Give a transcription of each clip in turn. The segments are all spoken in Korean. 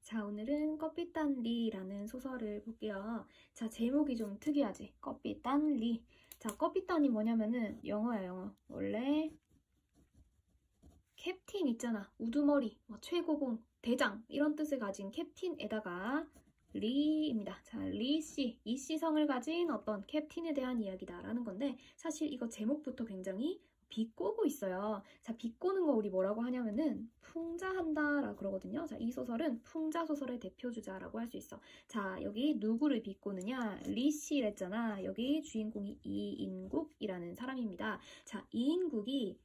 자, 오늘은 꺼삐딴리라는 소설을 볼게요. 자, 제목이 좀 특이하지? 꺼삐딴리. 자, 꺼삐딴이 뭐냐면은 영어야, 영어. 원래 캡틴 있잖아. 우두머리, 뭐 최고봉, 대장 이런 뜻을 가진 캡틴에다가 리입니다. 자, 리씨, 이씨 성을 가진 어떤 캡틴에 대한 이야기다라는 건데 사실 이거 제목부터 굉장히 비꼬고 있어요. 자, 비꼬는 거 우리 뭐라고 하냐면은 풍자한다라고 그러거든요. 자, 이 소설은 풍자 소설의 대표주자라고 할 수 있어. 자, 여기 누구를 비꼬느냐? 리씨랬잖아. 여기 주인공이 이인국이라는 사람입니다. 자, 이인국이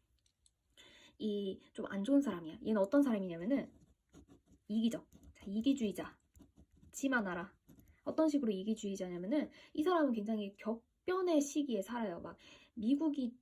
이 좀 안 좋은 사람이야. 얘는 어떤 사람이냐면은 이기적, 자, 이기주의자, 지만 알아. 어떤 식으로 이기주의자냐면은 이 사람은 굉장히 격변의 시기에 살아요. 막 미국이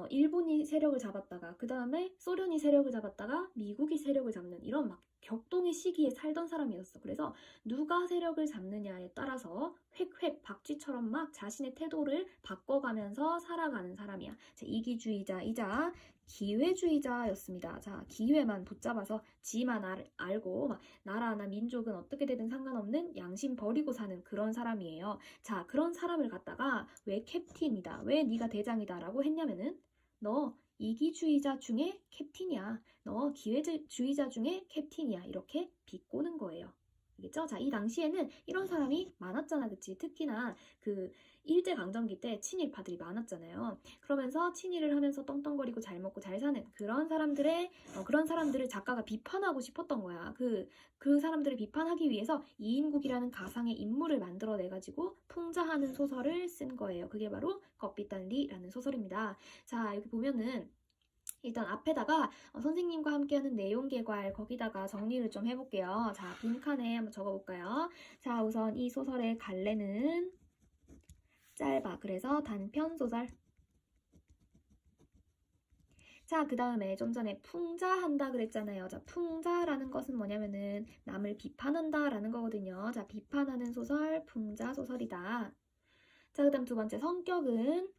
일본이 세력을 잡았다가 그 다음에 소련이 세력을 잡았다가 미국이 세력을 잡는 이런 막 격동의 시기에 살던 사람이었어. 그래서 누가 세력을 잡느냐에 따라서 획획 박쥐처럼 막 자신의 태도를 바꿔가면서 살아가는 사람이야. 자, 이기주의자이자 기회주의자였습니다. 자, 기회만 붙잡아서 지만 알고 막 나라나 민족은 어떻게 되든 상관없는 양심 버리고 사는 그런 사람이에요. 자, 그런 사람을 갖다가 왜 캡틴이다, 왜 네가 대장이다 라고 했냐면은 너 이기주의자 중에 캡틴이야. 너 기회주의자 중에 캡틴이야. 이렇게 비꼬는 거예요. 알겠죠? 자, 이 당시에는 이런 사람이 많았잖아. 그치? 특히나 그 일제강점기 때 친일파들이 많았잖아요. 그러면서 친일을 하면서 떵떵거리고 잘 먹고 잘 사는 그런 사람들을 작가가 비판하고 싶었던 거야. 그 사람들을 비판하기 위해서 이인국이라는 가상의 인물을 만들어내가지고 풍자하는 소설을 쓴 거예요. 그게 바로 겁비단리라는 소설입니다. 자, 여기 보면은 일단 앞에다가 선생님과 함께하는 내용 개괄 거기다가 정리를 좀 해볼게요. 자, 빈칸에 한번 적어볼까요? 자, 우선 이 소설의 갈래는 짧아. 그래서 단편 소설. 자, 그 다음에 좀 전에 풍자한다 그랬잖아요. 자, 풍자라는 것은 뭐냐면은 남을 비판한다 라는 거거든요. 자, 비판하는 소설, 풍자 소설이다. 자, 그 다음 두 번째 성격은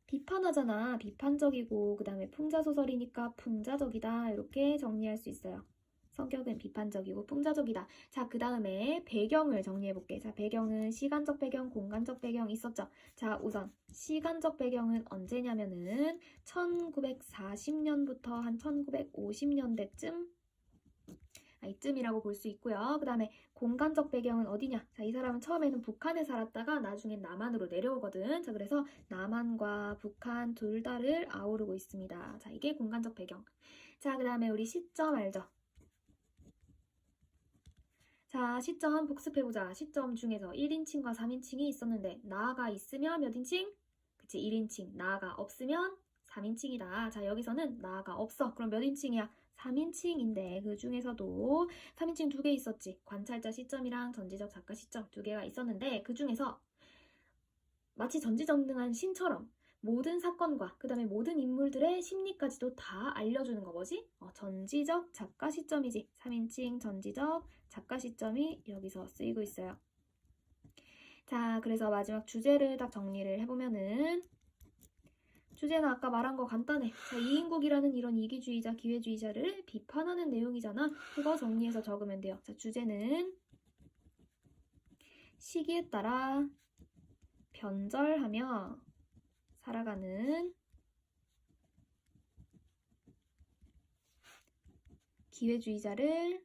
비판하잖아. 비판적이고 그 다음에 풍자소설이니까 풍자적이다. 이렇게 정리할 수 있어요. 성격은 비판적이고 풍자적이다. 자, 그 다음에 배경을 정리해볼게. 자, 배경은 시간적 배경, 공간적 배경 있었죠. 자, 우선 시간적 배경은 언제냐면은 1940년부터 한 1950년대쯤 이쯤이라고 볼 수 있고요. 그 다음에 공간적 배경은 어디냐? 자, 이 사람은 처음에는 북한에 살았다가 나중엔 남한으로 내려오거든. 자, 그래서 남한과 북한 둘 다를 아우르고 있습니다. 자, 이게 공간적 배경. 자, 그 다음에 우리 시점 알죠? 자, 시점 복습해보자. 시점 중에서 1인칭과 3인칭이 있었는데 나가 있으면 몇 인칭? 그치, 1인칭. 나가 없으면 3인칭이다. 자, 여기서는 나가 없어. 그럼 몇 인칭이야? 3인칭인데 그 중에서도 3인칭 두 개 있었지. 관찰자 시점이랑 전지적 작가 시점 두 개가 있었는데 그 중에서 마치 전지전능한 신처럼 모든 사건과 그 다음에 모든 인물들의 심리까지도 다 알려주는 거 뭐지? 전지적 작가 시점이지. 3인칭 전지적 작가 시점이 여기서 쓰이고 있어요. 자, 그래서 마지막 주제를 딱 정리를 해보면은 주제는 아까 말한 거 간단해. 자, 이인국이라는 이런 이기주의자, 기회주의자를 비판하는 내용이잖아. 그거 정리해서 적으면 돼요. 자, 주제는 시기에 따라 변절하며 살아가는 기회주의자의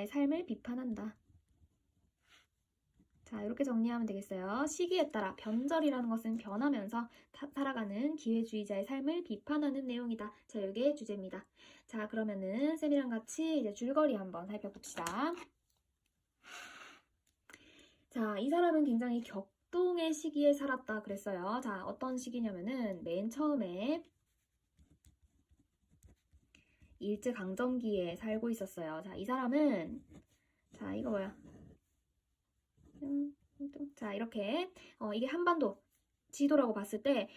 삶을 비판한다. 자, 이렇게 정리하면 되겠어요. 시기에 따라 변절이라는 것은 변하면서 살아가는 기회주의자의 삶을 비판하는 내용이다. 자, 이게 주제입니다. 자, 그러면은 쌤이랑 같이 이제 줄거리 한번 살펴봅시다. 자, 이 사람은 굉장히 격동의 시기에 살았다 그랬어요. 자, 어떤 시기냐면은 맨 처음에 일제강점기에 살고 있었어요. 자, 이 사람은 자, 이거 뭐야? 자, 이렇게 이게 한반도 지도라고 봤을 때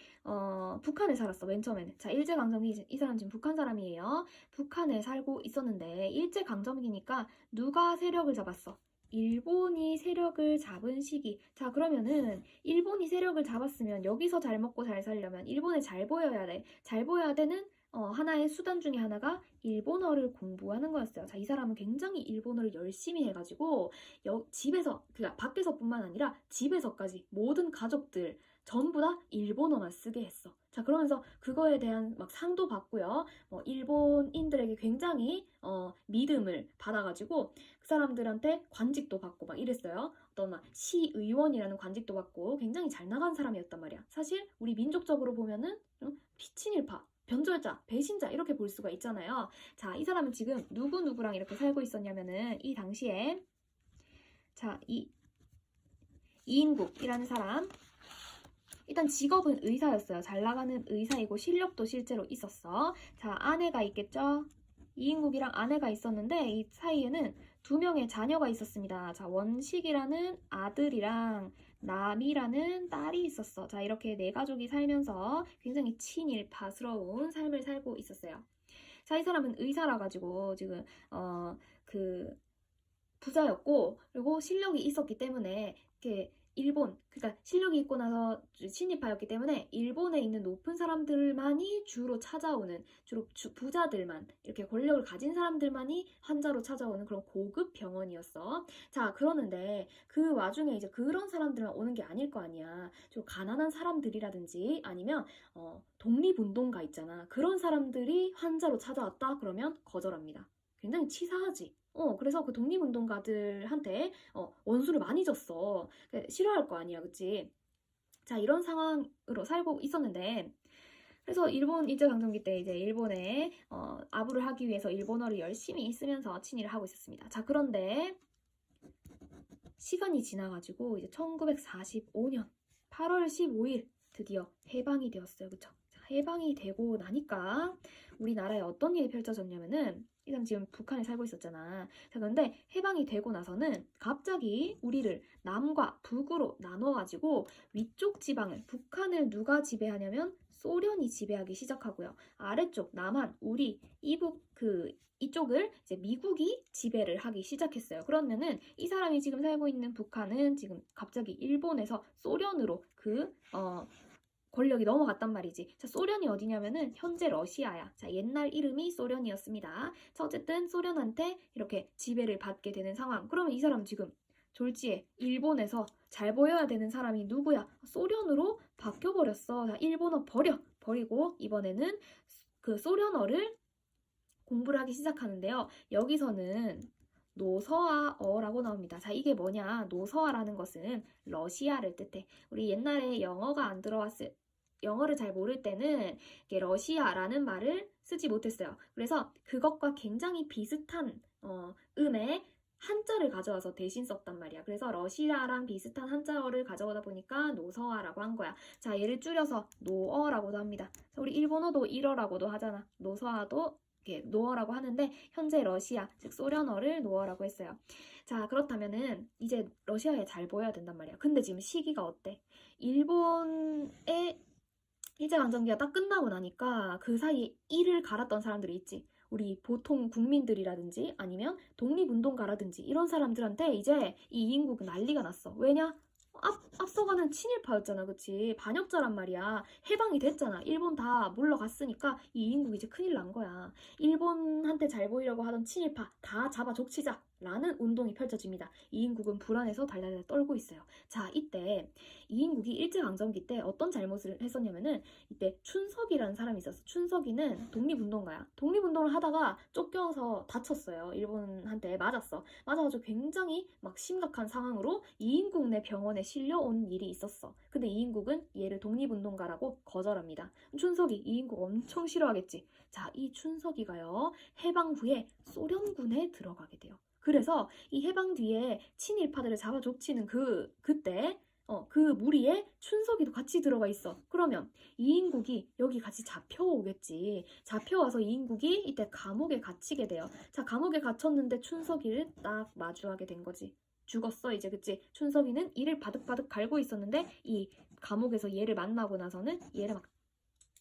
북한에 살았어. 맨 처음에는. 자, 일제강점기 이 사람 지금 북한 사람이에요. 북한에 살고 있었는데 일제강점기니까 누가 세력을 잡았어? 일본이 세력을 잡은 시기. 자, 그러면은 일본이 세력을 잡았으면 여기서 잘 먹고 잘 살려면 일본에 잘 보여야 돼. 잘 보여야 되는 하나의 수단 중에 하나가 일본어를 공부하는 거였어요. 자, 이 사람은 굉장히 일본어를 열심히 해가지고 집에서, 그러니까 밖에서뿐만 아니라 집에서까지 모든 가족들 전부 다 일본어만 쓰게 했어. 자, 그러면서 그거에 대한 막 상도 받고요. 일본인들에게 굉장히 믿음을 받아가지고 그 사람들한테 관직도 받고 막 이랬어요. 어떤 막 시의원이라는 관직도 받고 굉장히 잘 나간 사람이었단 말이야. 사실 우리 민족적으로 보면은 피친일파, 변절자, 배신자 이렇게 볼 수가 있잖아요. 자, 이 사람은 지금 누구누구랑 이렇게 살고 있었냐면은 이 당시에 자, 이인국이라는 사람 일단 직업은 의사였어요. 잘 나가는 의사이고 실력도 실제로 있었어. 자, 아내가 있겠죠? 이인국이랑 아내가 있었는데 이 사이에는 2명의 자녀가 있었습니다. 자, 원식이라는 아들이랑 남이라는 딸이 있었어. 자, 이렇게 4가족이 살면서 굉장히 친일파스러운 삶을 살고 있었어요. 자, 이 사람은 의사라 가지고 지금 그 부자였고 그리고 실력이 있었기 때문에 이렇게 그러니까 실력이 있고 나서 친일파였기 때문에 일본에 있는 높은 사람들만이 주로 찾아오는, 주로 부자들만, 이렇게 권력을 가진 사람들만이 환자로 찾아오는 그런 고급 병원이었어. 자, 그러는데 그 와중에 이제 그런 사람들만 오는 게 아닐 거 아니야. 좀 가난한 사람들이라든지 아니면 독립운동가 있잖아. 그런 사람들이 환자로 찾아왔다 그러면 거절합니다. 굉장히 치사하지. 그래서 그 독립운동가들한테 원수를 많이 줬어. 싫어할 거 아니야, 그치? 자, 이런 상황으로 살고 있었는데, 그래서 일본 일제강점기 때 이제 일본에 아부를 하기 위해서 일본어를 열심히 쓰면서 친일을 하고 있었습니다. 자, 그런데 시간이 지나가지고 이제 1945년 8월 15일 드디어 해방이 되었어요, 그쵸? 자, 해방이 되고 나니까 우리나라에 어떤 일이 펼쳐졌냐면은 이 사람 지금 북한에 살고 있었잖아. 자, 그런데 해방이 되고 나서는 갑자기 우리를 남과 북으로 나눠가지고 위쪽 지방을, 북한을 누가 지배하냐면 소련이 지배하기 시작하고요. 아래쪽, 남한, 우리, 이북, 이쪽을 이제 미국이 지배를 하기 시작했어요. 그러면은 이 사람이 지금 살고 있는 북한은 지금 갑자기 일본에서 소련으로 권력이 넘어갔단 말이지. 자, 소련이 어디냐면은 현재 러시아야. 자, 옛날 이름이 소련이었습니다. 자, 어쨌든 소련한테 이렇게 지배를 받게 되는 상황. 그러면 이 사람 지금 졸지에 일본에서 잘 보여야 되는 사람이 누구야? 소련으로 바뀌어버렸어. 자, 일본어 버리고 이번에는 그 소련어를 공부를 하기 시작하는데요. 여기서는 노서아어라고 나옵니다. 자, 이게 뭐냐? 노서아라는 것은 러시아를 뜻해. 우리 옛날에 영어를 잘 모를 때는 이게 러시아라는 말을 쓰지 못했어요. 그래서 그것과 굉장히 비슷한 음의 한자를 가져와서 대신 썼단 말이야. 그래서 러시아랑 비슷한 한자어를 가져오다 보니까 노서아라고 한 거야. 자, 얘를 줄여서 노어라고도 합니다. 자, 우리 일본어도 일어라고도 하잖아. 노서아도 이렇게 노어라고 하는데 현재 러시아, 즉 소련어를 노어라고 했어요. 자, 그렇다면은 이제 러시아에 잘 보여야 된단 말이야. 근데 지금 시기가 어때? 일본의 일제강점기가 딱 끝나고 나니까 그 사이에 이를 갈았던 사람들이 있지. 우리 보통 국민들이라든지 아니면 독립운동가라든지 이런 사람들한테 이제 이 이인국은 난리가 났어. 왜냐? 앞서가는 친일파였잖아, 그치? 반역자란 말이야. 해방이 됐잖아. 일본 다 물러갔으니까 이 이인국 이제 큰일 난 거야. 일본한테 잘 보이려고 하던 친일파 다 잡아 족치자. 라는 운동이 펼쳐집니다. 이인국은 불안해서 달달달 떨고 있어요. 자, 이때 이인국이 일제강점기 때 어떤 잘못을 했었냐면은 이때 춘석이라는 사람이 있었어. 춘석이는 독립운동가야. 독립운동을 하다가 쫓겨서 다쳤어요. 일본한테 맞았어. 맞아가지고 굉장히 막 심각한 상황으로 이인국 내 병원에 실려온 일이 있었어. 근데 이인국은 얘를 독립운동가라고 거절합니다. 춘석이 이인국 엄청 싫어하겠지. 자, 이 춘석이가요. 해방 후에 소련군에 들어가게 돼요. 그래서 이 해방 뒤에 친일파들을 잡아 족치는 그때 그 무리에 춘석이도 같이 들어가 있어. 그러면 이인국이 여기 같이 잡혀오겠지. 잡혀와서 이인국이 이때 감옥에 갇히게 돼요. 자, 감옥에 갇혔는데 춘석이를 딱 마주하게 된 거지. 죽었어 이제, 그치? 춘석이는 이를 바득바득 갈고 있었는데 이 감옥에서 얘를 만나고 나서는 얘를 막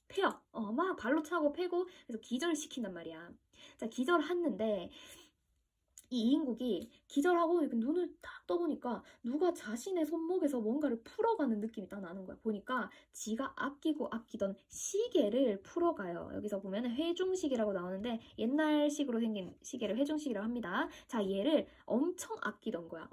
패요. 막 발로 차고 패고 그래서 기절시킨단 말이야. 자, 기절했는데 이 이인국이 기절하고 이렇게 눈을 딱 떠보니까 누가 자신의 손목에서 뭔가를 풀어가는 느낌이 딱 나는 거야. 보니까 지가 아끼고 아끼던 시계를 풀어가요. 여기서 보면 회중식이라고 나오는데 옛날식으로 생긴 시계를 회중식이라고 합니다. 자, 얘를 엄청 아끼던 거야.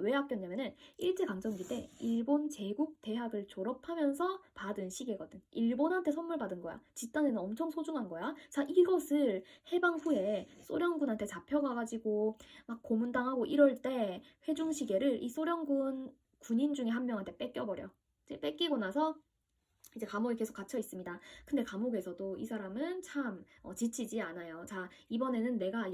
왜 아꼈냐면은 일제강점기 때 일본 제국 대학을 졸업하면서 받은 시계거든. 일본한테 선물 받은 거야. 집단에는 엄청 소중한 거야. 자, 이것을 해방 후에 소련군한테 잡혀가가지고 막 고문당하고 이럴 때 회중시계를 이 소련군 군인 중에 한 명한테 뺏겨버려. 이제 뺏기고 나서 이제 감옥에 계속 갇혀 있습니다. 근데 감옥에서도 이 사람은 참 지치지 않아요. 자, 이번에는 내가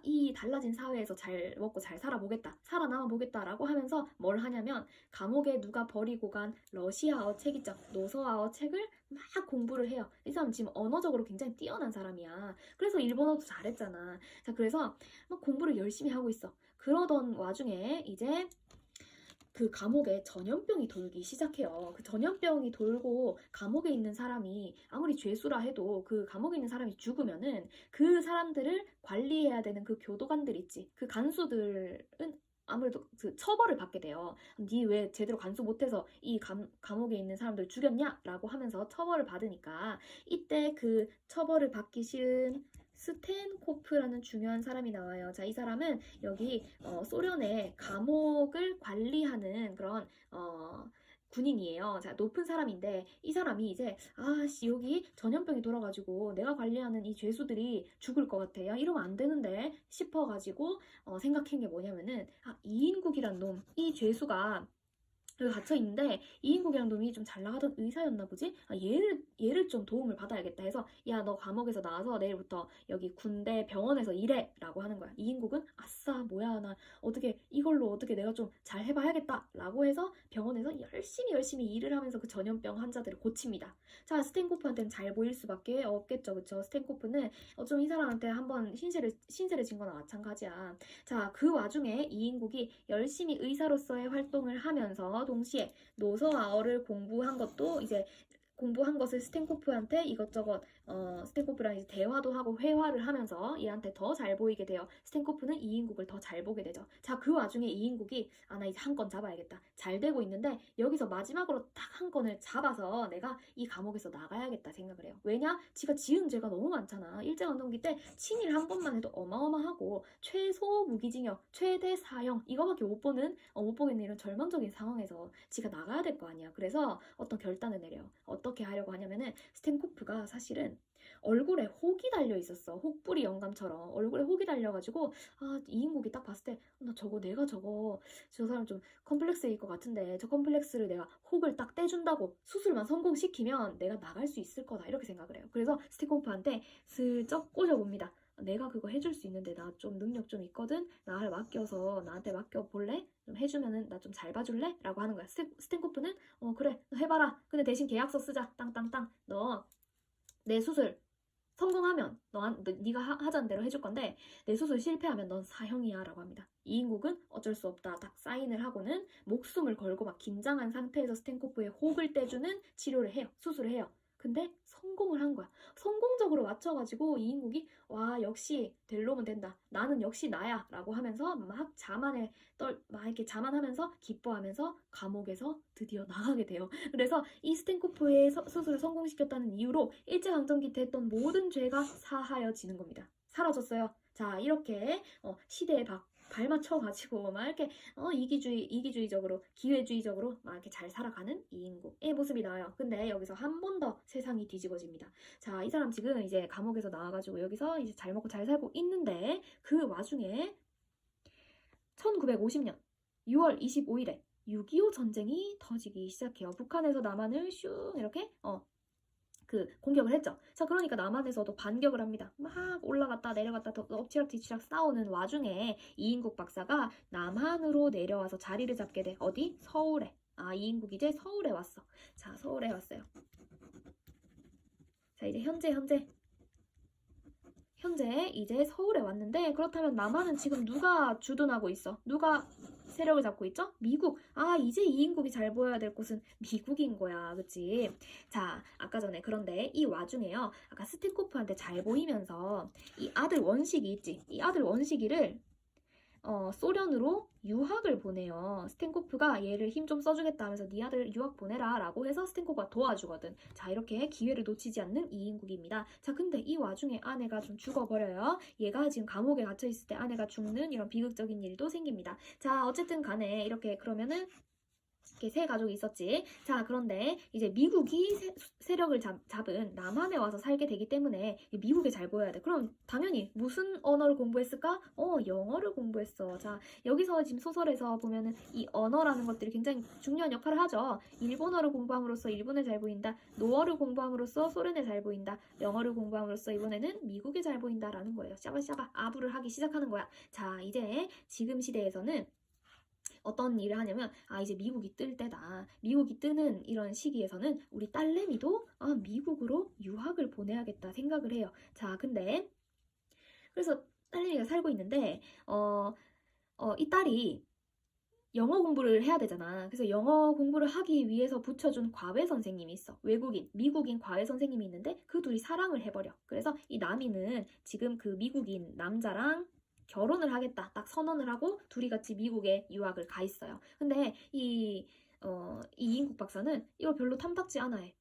이 달라진 사회에서 잘 먹고 잘 살아보겠다, 살아남아 보겠다라고 하면서 뭘 하냐면 감옥에 누가 버리고 간 러시아어 책 있죠, 노서아어 책을 막 공부를 해요. 이 사람 지금 언어적으로 굉장히 뛰어난 사람이야. 그래서 일본어도 잘했잖아. 자, 그래서 막 공부를 열심히 하고 있어. 그러던 와중에 이제 그 감옥에 전염병이 돌기 시작해요. 그 전염병이 돌고 감옥에 있는 사람이 아무리 죄수라 해도 그 감옥에 있는 사람이 죽으면은 그 사람들을 관리해야 되는 그 교도관들 있지. 그 간수들은 아무래도 그 처벌을 받게 돼요. 니 왜 제대로 간수 못해서 이 감옥에 있는 사람들 죽였냐? 라고 하면서 처벌을 받으니까 이때 그 처벌을 받기 싫은 스텐코프라는 중요한 사람이 나와요. 자, 이 사람은 여기 소련의 감옥을 관리하는 그런 군인이에요. 자, 높은 사람인데 이 사람이 이제 여기 전염병이 돌아가지고 내가 관리하는 이 죄수들이 죽을 것 같아요. 이러면 안 되는데 싶어가지고 생각한 게 뭐냐면은 이인국이란 놈, 이 죄수가 여기 갇혀있는데 이인국이란 놈이 좀 잘 나가던 의사였나 보지? 얘를 좀 도움을 받아야겠다 해서 야, 너 감옥에서 나와서 내일부터 여기 군대 병원에서 일해 라고 하는 거야. 이인국은 아싸 뭐야, 나 이걸로 어떻게 내가 좀 잘 해봐야겠다 라고 해서 병원에서 열심히 일을 하면서 그 전염병 환자들을 고칩니다. 자, 스텐코프한테는 잘 보일 수밖에 없겠죠. 그쵸? 스텐코프는 좀 이 사람한테 한번 신세를 진 거나 마찬가지야. 자, 그 와중에 이인국이 열심히 의사로서의 활동을 하면서 동시에 노서아어를 공부한 것을 스텐코프한테 이것저것 스텐코프랑 이제 대화도 하고 회화를 하면서 얘한테 더 잘 보이게 돼요. 스텐코프는 이인국을 더 잘 보게 되죠. 자, 그 와중에 이인국이 나 이제 한 건 잡아야겠다. 잘 되고 있는데 여기서 마지막으로 딱 한 건을 잡아서 내가 이 감옥에서 나가야겠다 생각을 해요. 왜냐? 지가 지은 죄가 너무 많잖아. 일제강점기 때 친일 한 번만 해도 어마어마하고 최소 무기징역, 최대 사형 이거밖에 못 보겠는 이런 절망적인 상황에서 지가 나가야 될 거 아니야. 그래서 어떤 결단을 내려요. 어떻게 하려고 하냐면은 스텐코프가 사실은 얼굴에 혹이 달려 있었어. 혹부리 영감처럼 얼굴에 혹이 달려가지고 이인국이 딱 봤을 때 내가 저 사람 좀 컴플렉스일 것 같은데 저 컴플렉스를 내가 혹을 딱 떼준다고 수술만 성공시키면 내가 나갈 수 있을 거다 이렇게 생각을 해요. 그래서 스텐코프한테 슬쩍 꼬셔봅니다. 내가 그거 해줄 수 있는데 나 좀 능력 좀 있거든? 나를 맡겨서 나한테 맡겨볼래? 좀 해주면은 나 좀 잘 봐줄래? 라고 하는 거야. 스텐코프는 그래 너 해봐라. 근데 대신 계약서 쓰자. 땅땅땅. 너 내 수술 성공하면 네가 하자는 대로 해줄 건데 내 수술 실패하면 넌 사형이야 라고 합니다. 이인국은 어쩔 수 없다 딱 사인을 하고는 목숨을 걸고 막 긴장한 상태에서 스텐코프의 혹을 떼주는 치료를 해요. 수술을 해요. 근데 성공을 한 거야. 성공적으로 맞춰가지고 이인국이 와 역시 될 놈은 된다. 나는 역시 나야 라고 하면서 막 이렇게 자만하면서 기뻐하면서 감옥에서 드디어 나가게 돼요. 그래서 이 스텐코프의 수술을 성공시켰다는 이유로 일제강점기 때 했던 모든 죄가 사하여지는 겁니다. 사라졌어요. 자, 이렇게 시대에 발맞춰가지고 막 이렇게 이기주의적으로 기회주의적으로 막 이렇게 잘 살아가는 이인국의 모습이 나와요. 근데 여기서 한 번 더 세상이 뒤집어집니다. 자, 이 사람 지금 이제 감옥에서 나와가지고 여기서 이제 잘 먹고 잘 살고 있는데 그 와중에 1950년 6월 25일에 6.25 전쟁이 터지기 시작해요. 북한에서 남한을 슝 이렇게 공격을 했죠. 자, 그러니까 남한에서도 반격을 합니다. 막 올라갔다 내려갔다 엎치락뒤치락 싸우는 와중에 이인국 박사가 남한으로 내려와서 자리를 잡게 돼. 어디? 서울에. 이인국이 이제 서울에 왔어. 자, 서울에 왔어요. 자, 이제 현재 이제 서울에 왔는데 그렇다면 남한은 지금 누가 주둔하고 있어? 누가 세력을 잡고 있죠? 미국. 이제 이인국이 잘 보여야 될 곳은 미국인 거야. 그치? 자, 아까 전에 그런데 이 와중에요. 아까 스텐코프한테 잘 보이면서 이 아들 원식이 있지? 이 아들 원식이를 소련으로 유학을 보내요. 스탠코프가 얘를 힘 좀 써주겠다 하면서 네 아들 유학 보내라 라고 해서 스탠코프가 도와주거든. 자, 이렇게 기회를 놓치지 않는 이인국입니다. 자, 근데 이 와중에 아내가 좀 죽어버려요. 얘가 지금 감옥에 갇혀있을 때 아내가 죽는 이런 비극적인 일도 생깁니다. 자, 어쨌든 간에 이렇게 그러면은 이렇게 세 가족이 있었지. 자, 그런데 이제 미국이 세력을 잡은 남한에 와서 살게 되기 때문에 미국에 잘 보여야 돼. 그럼 당연히 무슨 언어를 공부했을까? 영어를 공부했어. 자, 여기서 지금 소설에서 보면은 이 언어라는 것들이 굉장히 중요한 역할을 하죠. 일본어를 공부함으로써 일본에 잘 보인다. 노어를 공부함으로써 소련에 잘 보인다. 영어를 공부함으로써 이번에는 미국에 잘 보인다라는 거예요. 샤바샤바 아부를 하기 시작하는 거야. 자, 이제 지금 시대에서는 어떤 일을 하냐면 이제 미국이 뜰 때다. 미국이 뜨는 이런 시기에서는 우리 딸내미도 미국으로 유학을 보내야겠다 생각을 해요. 자, 근데 그래서 딸내미가 살고 있는데 이 딸이 영어 공부를 해야 되잖아. 그래서 영어 공부를 하기 위해서 붙여준 과외 선생님이 있어. 미국인 과외 선생님이 있는데 그 둘이 사랑을 해버려. 그래서 이 남이는 지금 그 미국인 남자랑 결혼을 하겠다. 딱 선언을 하고 둘이 같이 미국에 유학을 가 있어요. 근데 이 이인국 박사는 이걸 별로 탐탁지 않아 해.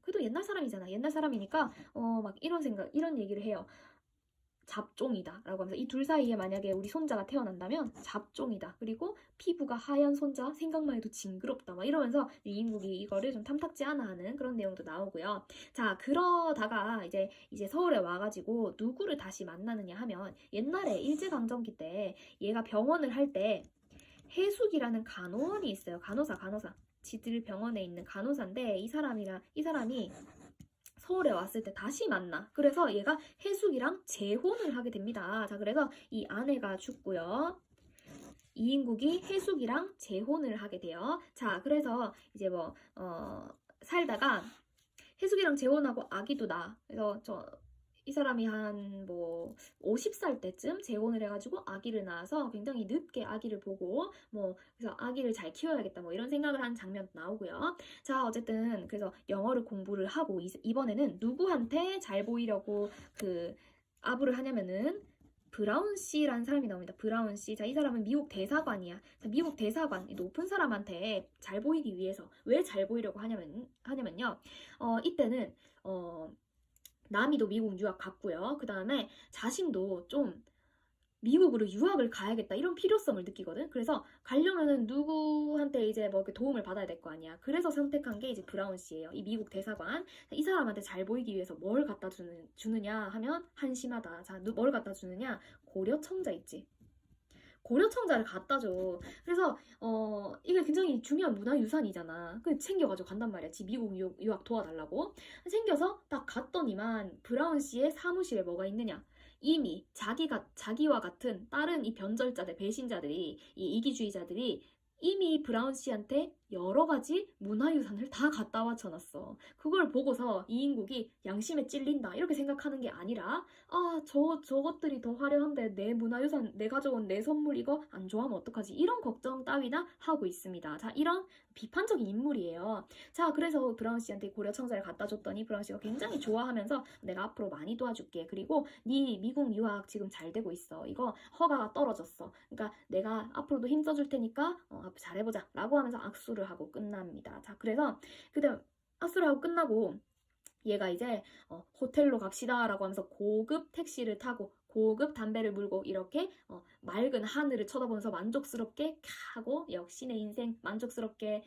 그래도 옛날 사람이잖아. 옛날 사람이니까 막 이런 얘기를 해요. 잡종이다 라고 하면서 이 둘 사이에 만약에 우리 손자가 태어난다면 잡종이다. 그리고 피부가 하얀 손자 생각만 해도 징그럽다. 막 이러면서 이인국이 이거를 좀 탐탁지 않아 하는 그런 내용도 나오고요. 자, 그러다가 이제 서울에 와가지고 누구를 다시 만나느냐 하면 옛날에 일제강점기 때 얘가 병원을 할 때 해숙이라는 간호원이 있어요. 간호사. 지들 병원에 있는 간호사인데 이 사람이 서울에 왔을 때 다시 만나. 그래서 얘가 해숙이랑 재혼을 하게 됩니다. 자, 그래서 이 아내가 죽고요. 이인국이 해숙이랑 재혼을 하게 돼요. 자, 그래서 이제 살다가 해숙이랑 재혼하고 아기도 낳아. 그래서 이 사람이 한 50살 때쯤 재혼을 해가지고 아기를 낳아서 굉장히 늦게 아기를 보고 그래서 아기를 잘 키워야겠다 이런 생각을 한 장면도 나오고요. 자, 어쨌든 그래서 영어를 공부를 하고 이번에는 누구한테 잘 보이려고 아부를 하냐면은 브라운 씨라는 사람이 나옵니다. 브라운 씨. 자, 이 사람은 미국 대사관이야. 자, 미국 대사관, 높은 사람한테 잘 보이기 위해서 왜 잘 보이려고 하냐면요. 이때는 남이도 미국 유학 갔고요. 그 다음에 자신도 좀 미국으로 유학을 가야겠다 이런 필요성을 느끼거든. 그래서 가려면은 누구한테 이제 이렇게 도움을 받아야 될 거 아니야. 그래서 선택한 게 이제 브라운 씨예요. 이 미국 대사관. 이 사람한테 잘 보이기 위해서 뭘 갖다 주느냐 하면 한심하다. 자, 뭘 갖다 주느냐? 고려청자 있지. 고려청자를 갖다 줘. 그래서 이게 굉장히 중요한 문화유산이잖아. 그 챙겨가지고 간단 말이야. 지 미국 유학 도와달라고. 챙겨서 딱 갔더니만 브라운 씨의 사무실에 뭐가 있느냐. 이미 자기와 같은 다른 이 변절자들, 배신자들이, 이 이기주의자들이 이미 브라운 씨한테 여러 가지 문화유산을 다 갖다 바쳐놨어. 그걸 보고서 이인국이 양심에 찔린다 이렇게 생각하는 게 아니라 저것들이 더 화려한데 내 문화유산, 내 가져온 내 선물 이거 안 좋아하면 어떡하지? 이런 걱정 따위나 하고 있습니다. 자, 이런 비판적인 인물이에요. 자, 그래서 브라운 씨한테 고려청자를 갖다 줬더니 브라운 씨가 굉장히 좋아하면서 내가 앞으로 많이 도와줄게. 그리고 네 미국 유학 지금 잘 되고 있어. 이거 허가가 떨어졌어. 그러니까 내가 앞으로도 힘 써줄 테니까 잘해보자 라고 하면서 악수를 하고 끝납니다. 자, 그래서 그다음 악수를 하고 끝나고 얘가 이제 호텔로 갑시다 라고 하면서 고급 택시를 타고 고급 담배를 물고 이렇게 맑은 하늘을 쳐다보면서 만족스럽게 하고 역시 내 인생 만족스럽게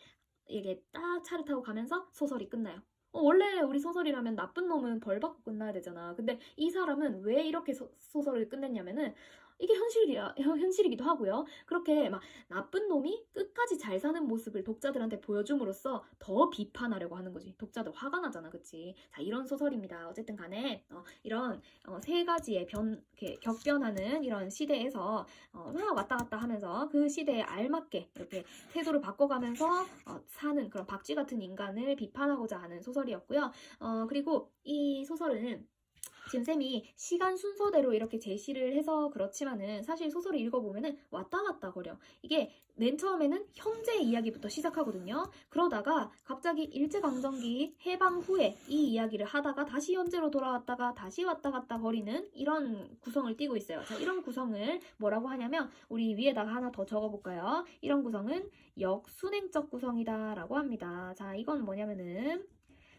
이게 딱 차를 타고 가면서 소설이 끝나요. 원래 우리 소설이라면 나쁜 놈은 벌 받고 끝나야 되잖아. 근데 이 사람은 왜 이렇게 소설을 끝냈냐면은 이게 현실이기도 하고요. 그렇게 막 나쁜 놈이 끝까지 잘 사는 모습을 독자들한테 보여줌으로써 더 비판하려고 하는 거지. 독자들 화가 나잖아, 그치? 자, 이런 소설입니다. 어쨌든 간에 이런 세 가지의 격변하는 이런 시대에서 막 왔다 갔다 하면서 그 시대에 알맞게 이렇게 태도를 바꿔가면서 사는 그런 박쥐 같은 인간을 비판하고자 하는 소설이었고요. 그리고 이 소설은 지금 쌤이 시간 순서대로 이렇게 제시를 해서 그렇지만은 사실 소설을 읽어보면은 왔다 갔다 거려. 이게 맨 처음에는 현재 이야기부터 시작하거든요. 그러다가 갑자기 일제강점기 해방 후에 이 이야기를 하다가 다시 현재로 돌아왔다가 다시 왔다 갔다 거리는 이런 구성을 띠고 있어요. 자, 이런 구성을 뭐라고 하냐면 우리 위에다가 하나 더 적어볼까요? 이런 구성은 역순행적 구성이다 라고 합니다. 자, 이건 뭐냐면은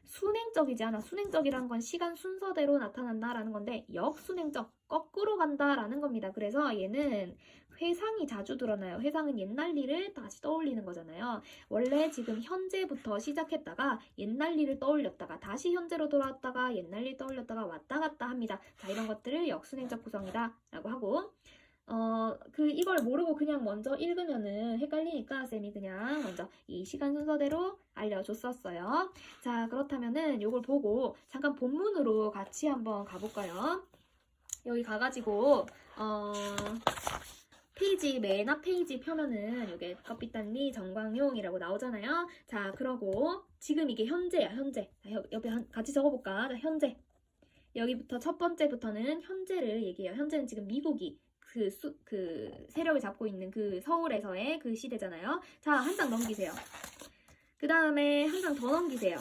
순행적이지 않아. 순행적이란 건 시간 순서대로 나타난다라는 건데 역순행적, 거꾸로 간다라는 겁니다. 그래서 얘는 회상이 자주 드러나요. 회상은 옛날 일을 다시 떠올리는 거잖아요. 원래 지금 현재부터 시작했다가 옛날 일을 떠올렸다가 다시 현재로 돌아왔다가 옛날 일 떠올렸다가 왔다 갔다 합니다. 자, 이런 것들을 역순행적 구성이다 라고 하고 이걸 모르고 그냥 먼저 읽으면은 헷갈리니까 쌤이 그냥 먼저 이 시간 순서대로 알려줬었어요. 자, 그렇다면은 이걸 보고 잠깐 본문으로 같이 한번 가볼까요? 여기 가가지고, 페이지, 맨 앞 페이지 펴면은 이게 껍비단리 정광용이라고 나오잖아요. 자, 그러고 지금 이게 현재야, 현재. 자, 옆에 같이 적어볼까? 자, 현재. 여기부터 첫 번째부터는 현재를 얘기해요. 현재는 지금 미국이 그 세력을 잡고 있는 그 서울에서의 그 시대잖아요. 자, 한 장 넘기세요. 그 다음에 한 장 더 넘기세요.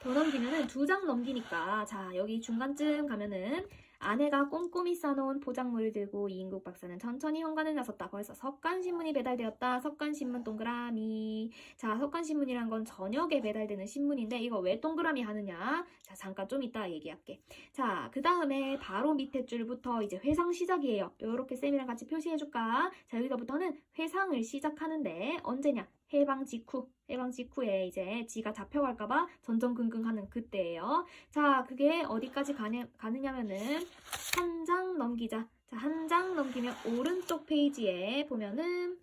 더 넘기면은 2장 넘기니까 자, 여기 중간쯤 가면은 아내가 꼼꼼히 싸놓은 포장물을 들고 이인국 박사는 천천히 현관을 나섰다. 벌써 석간신문이 배달되었다. 석간신문 동그라미. 자, 석간신문이란 건 저녁에 배달되는 신문인데 이거 왜 동그라미 하느냐? 자, 잠깐 좀 이따 얘기할게. 자, 그 다음에 바로 밑에 줄부터 이제 회상 시작이에요. 요렇게 쌤이랑 같이 표시해줄까? 자, 여기서부터는 회상을 시작하는데 언제냐? 해방 직후에 이제 지가 잡혀갈까봐 전전긍긍하는 그때예요. 자, 그게 어디까지 가느냐면은 한 장 넘기자. 자, 한 장 넘기면 오른쪽 페이지에 보면은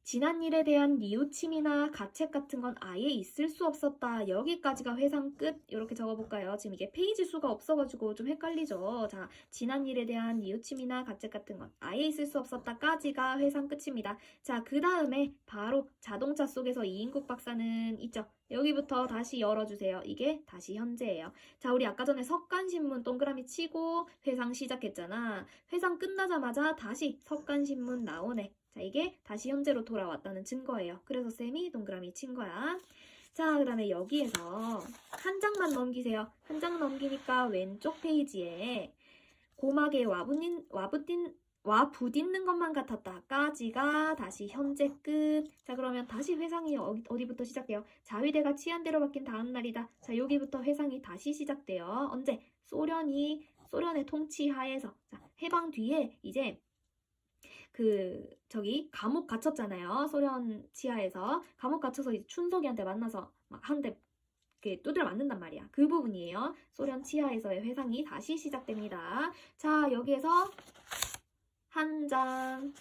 지난 일에 대한 뉘우침이나 가책 같은 건 아예 있을 수 없었다. 여기까지가 회상 끝. 이렇게 적어볼까요? 지금 이게 페이지 수가 없어가지고 좀 헷갈리죠. 자, 지난 일에 대한 뉘우침이나 가책 같은 건 아예 있을 수 없었다까지가 회상 끝입니다. 자, 그 다음에 바로 자동차 속에서 이인국 박사는 있죠. 여기부터 다시 열어주세요. 이게 다시 현재예요. 자, 우리 아까 전에 석간신문 동그라미 치고 회상 시작했잖아. 회상 끝나자마자 다시 석간신문 나오네. 자, 이게 다시 현재로 돌아왔다는 증거예요. 그래서 쌤이 동그라미 친 거야. 자, 그 다음에 여기에서 한 장만 넘기세요. 한 장 넘기니까 왼쪽 페이지에 고막에 와부딛는 것만 같았다까지가 다시 현재 끝. 자, 그러면 다시 회상이 어디부터 시작돼요? 자위대가 치안대로 바뀐 다음 날이다. 자, 여기부터 회상이 다시 시작돼요. 언제? 소련의 통치 하에서. 자, 해방 뒤에 이제 감옥 갇혔잖아요. 소련 치하에서. 감옥 갇혀서 이제 춘석이한테 만나서 막 한 대 두드려 맞는단 말이야. 그 부분이에요. 소련 치하에서의 회상이 다시 시작됩니다. 자, 여기에서 한 장,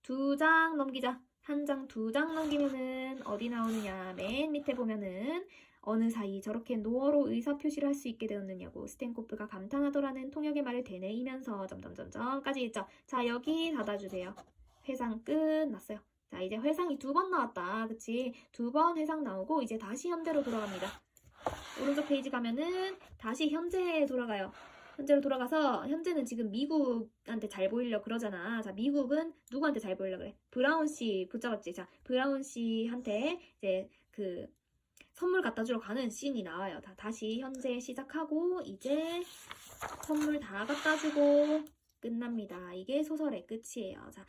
2장 넘기자. 한 장, 2장 넘기면은 어디 나오느냐. 맨 밑에 보면은 어느 사이 저렇게 노어로 의사표시를 할 수 있게 되었느냐고 스탠코프가 감탄하더라는 통역의 말을 되뇌이면서 점점점점까지 있죠. 자, 여기 닫아주세요. 회상 끝났어요. 자, 이제 회상이 2번 나왔다. 그치? 2번 회상 나오고 이제 다시 현재로 돌아갑니다. 오른쪽 페이지 가면은 다시 현재에 돌아가요. 현재로 돌아가서 현재는 지금 미국한테 잘 보이려고 그러잖아. 자, 미국은 누구한테 잘 보이려고 그래? 브라운 씨 붙잡았지? 자, 브라운 씨한테 이제 선물 갖다 주러 가는 씬이 나와요. 다시 현재 시작하고 이제 선물 다 갖다 주고 끝납니다. 이게 소설의 끝이에요. 자,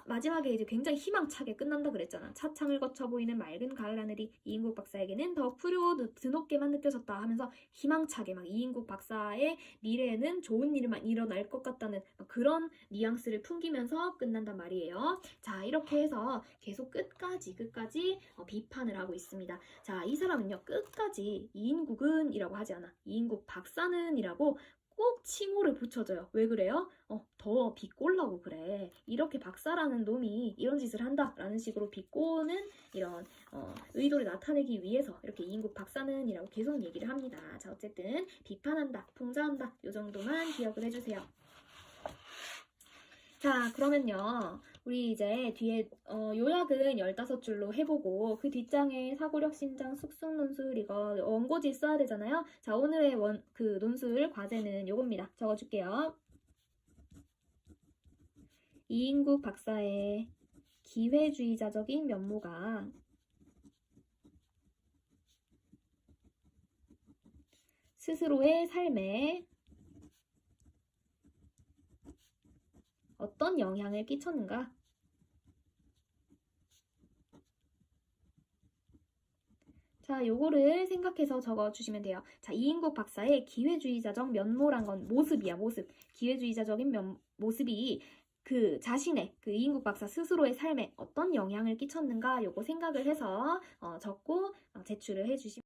마지막에 이제 굉장히 희망차게 끝난다 그랬잖아. 차창을 거쳐 보이는 맑은 가을 하늘이 이인국 박사에게는 더욱 푸르고 드높게만 느껴졌다 하면서 희망차게 막 이인국 박사의 미래에는 좋은 일만 일어날 것 같다는 그런 뉘앙스를 풍기면서 끝난단 말이에요. 자, 이렇게 해서 계속 끝까지 비판을 하고 있습니다. 자, 이 사람은요, 끝까지 이인국은 이라고 하지 않아. 이인국 박사는 이라고 꼭 칭호를 붙여줘요. 왜 그래요? 더 비꼬려고 그래. 이렇게 박사라는 놈이 이런 짓을 한다라는 식으로 비꼬는 이런 의도를 나타내기 위해서 이렇게 이인국 박사는 이라고 계속 얘기를 합니다. 자, 어쨌든 비판한다, 풍자한다 이 정도만 기억을 해주세요. 자, 그러면요. 우리 이제 뒤에 요약은 15줄로 해보고 그 뒷장에 사고력, 신장, 숙성 논술 이거 원고지 써야 되잖아요. 자, 오늘의 그 논술 과제는 요겁니다. 적어줄게요. 이인국 박사의 기회주의자적인 면모가 스스로의 삶에 어떤 영향을 끼쳤는가? 자, 요거를 생각해서 적어주시면 돼요. 자, 이인국 박사의 기회주의자적 면모란 건 모습이야, 모습. 기회주의자적인 모습이 그 자신의, 그 이인국 박사 스스로의 삶에 어떤 영향을 끼쳤는가 요거 생각을 해서 적고 제출을 해주시면